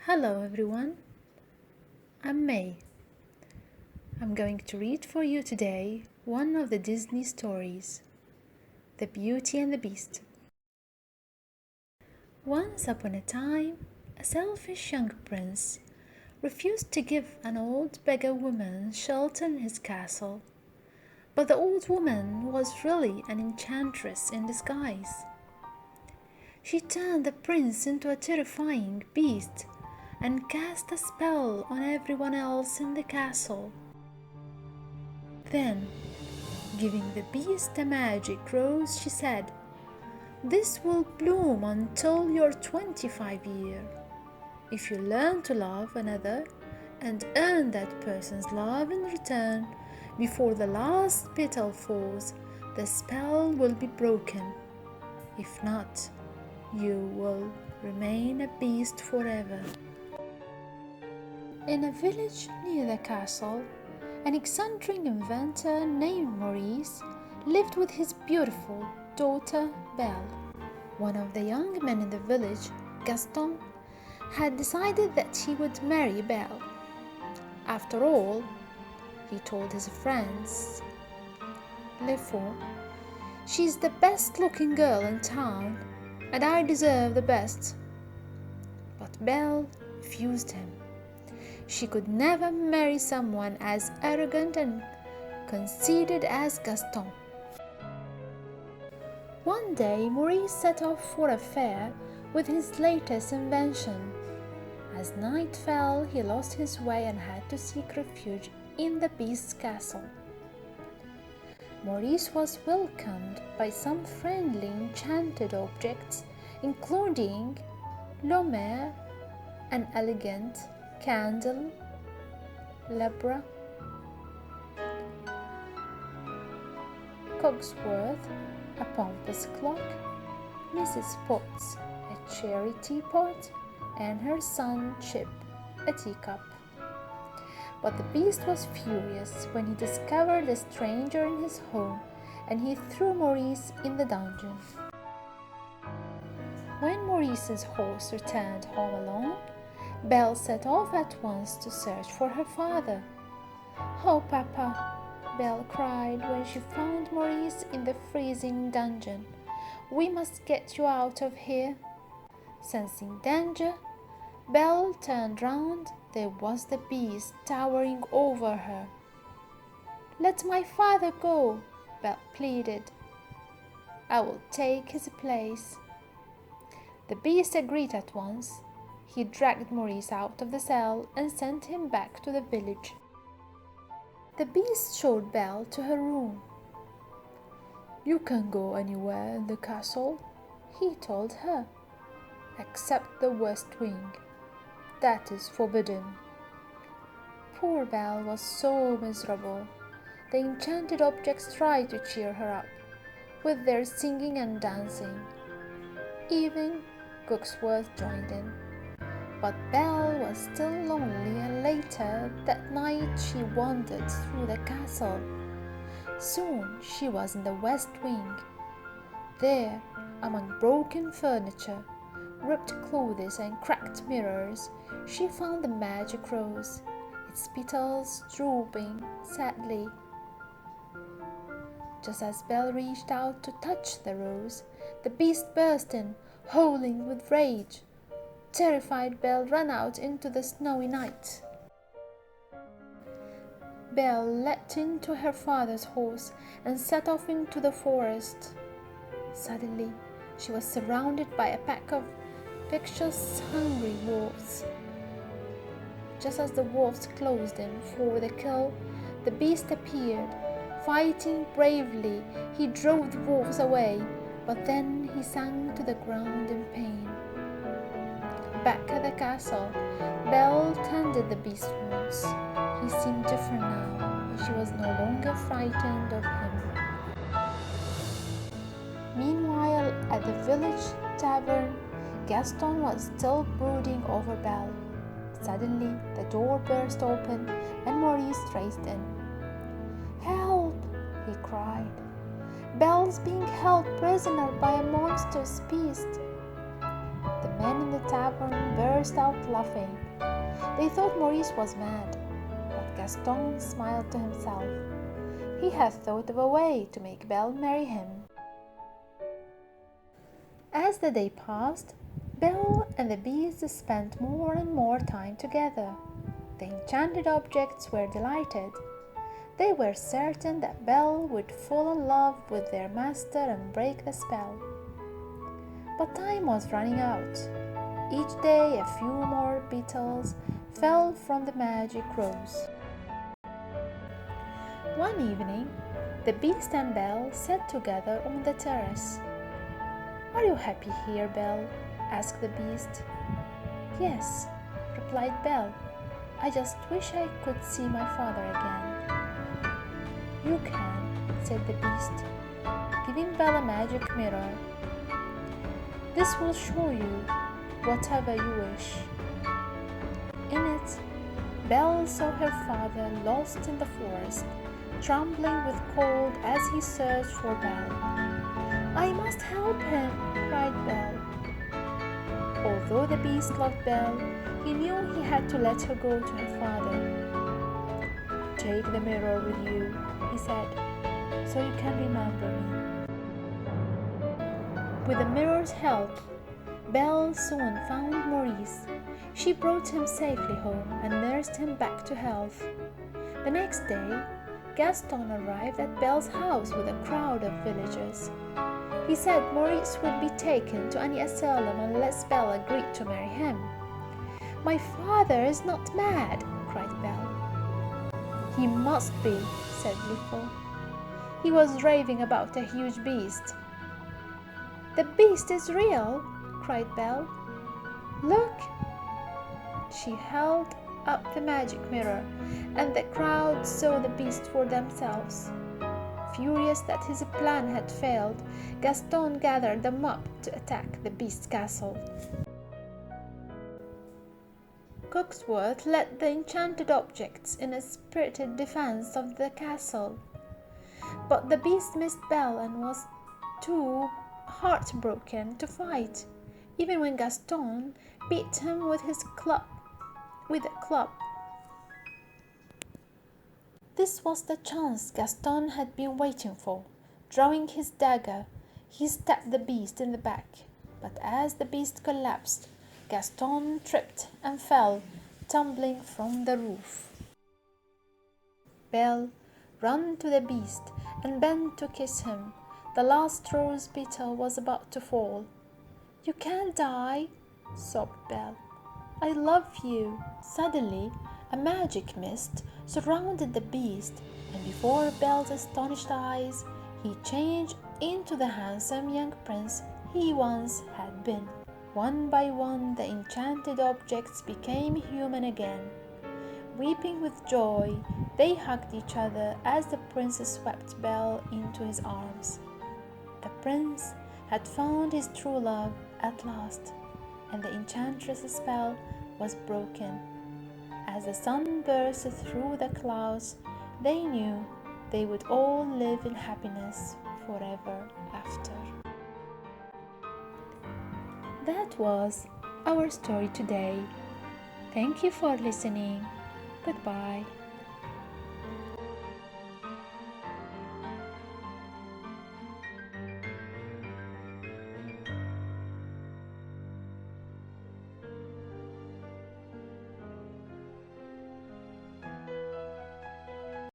Hello everyone, I'm May. I'm going to read for you today one of the Disney stories, The Beauty and the Beast. Once upon a time, a selfish young prince refused to give an old beggar woman shelter in his castle. But the old woman was really an enchantress in disguise. She turned the prince into a terrifying beast and cast a spell on everyone else in the castle. Then, giving the beast a magic rose, she said, "This will bloom until you're 25 years. If you learn to love another and earn that person's love in return before the last petal falls, the spell will be broken. If not, you will remain a beast forever." In a village near the castle, an eccentric inventor named Maurice lived with his beautiful daughter Belle. One of the young men in the village, Gaston, had decided that he would marry Belle. After all, he told his friends, "Therefore, she's the best-looking girl in town, and I deserve the best." But Belle refused him. She could never marry someone as arrogant and conceited as Gaston. One day, Maurice set off for a fair with his latest invention. As night fell, he lost his way and had to seek refuge in the beast's castle. Maurice was welcomed by some friendly enchanted objects, including Lomere, an elegant candelabra, Cogsworth, a pompous clock, Mrs. Potts, a cherry teapot, and her son Chip, a teacup. But the beast was furious when he discovered a stranger in his home, and he threw Maurice in the dungeon. When Maurice's horse returned home alone, Belle set off at once to search for her father. "Oh, Papa," Belle cried when she found Maurice in the freezing dungeon, "we must get you out of here." Sensing danger, Belle turned round. There was the beast towering over her. "Let my father go," Belle pleaded. "I will take his place." The beast agreed at once. He dragged Maurice out of the cell and sent him back to the village. The beast showed Belle to her room. "You can go anywhere in the castle," he told her, "except the west wing. That is forbidden." Poor Belle was so miserable. The enchanted objects tried to cheer her up with their singing and dancing. Even Cogsworth joined in. But Belle was still lonely, and later that night she wandered through the castle. Soon she was in the west wing. There, among broken furniture, ripped clothes and cracked mirrors, she found the magic rose, its petals drooping sadly. Just as Belle reached out to touch the rose, the beast burst in, howling with rage. Terrified, Belle ran out into the snowy night. Belle leapt into her father's horse and set off into the forest. Suddenly, she was surrounded by a pack of vicious, hungry wolves. Just as the wolves closed in for the kill, the beast appeared. Fighting bravely, he drove the wolves away, but then he sank to the ground in pain. Back at the castle, Belle tended the beast's wounds. He seemed different now, and she was no longer frightened of him. Meanwhile, at the village tavern, Gaston was still brooding over Belle. Suddenly, the door burst open, and Maurice raced in. "Help!" he cried. "Belle's being held prisoner by a monstrous beast." The men in the tavern burst out laughing. They thought Maurice was mad, but Gaston smiled to himself. He had thought of a way to make Belle marry him. As the day passed, Belle and the Beast spent more and more time together. The enchanted objects were delighted. They were certain that Belle would fall in love with their master and break the spell. But time was running out. Each day a few more petals fell from the magic rose. One evening, the Beast and Belle sat together on the terrace. "Are you happy here, Belle?" asked the Beast. "Yes," replied Belle. "I just wish I could see my father again." "You can," said the Beast, giving Belle a magic mirror. "This will show you whatever you wish." In it, Belle saw her father lost in the forest, trembling with cold as he searched for Belle. "I must help him," cried Belle. Although the Beast loved Belle, he knew he had to let her go to her father. "Take the mirror with you," he said, "so you can remember me." With the mirror's help, Belle soon found Maurice. She brought him safely home and nursed him back to health. The next day, Gaston arrived at Belle's house with a crowd of villagers. He said Maurice would be taken to any asylum unless Belle agreed to marry him. "My father is not mad," cried Belle. "He must be," said Blifil. "He was raving about a huge beast." "The beast is real," cried Belle. "Look!" She held up the magic mirror, and the crowd saw the beast for themselves. Furious that his plan had failed, Gaston gathered them up to attack the beast's castle. Cogsworth led the enchanted objects in a spirited defense of the castle, but the beast missed Belle and was too heartbroken to fight, even when Gaston beat him with a club. This was the chance Gaston had been waiting for. Drawing his dagger, he stabbed the beast in the back, but as the beast collapsed, Gaston tripped and fell, tumbling from the roof. Belle ran to the beast and bent to kiss him. The last rose petal was about to fall. "You can't die," sobbed Belle. "I love you." Suddenly, a magic mist surrounded the beast, and before Belle's astonished eyes, he changed into the handsome young prince he once had been. One by one, the enchanted objects became human again. Weeping with joy, they hugged each other as the prince swept Belle into his arms. The prince had found his true love at last, and the enchantress' spell was broken. As the sun burst through the clouds, they knew they would all live in happiness forever after. That was our story today. Thank you for listening. Goodbye.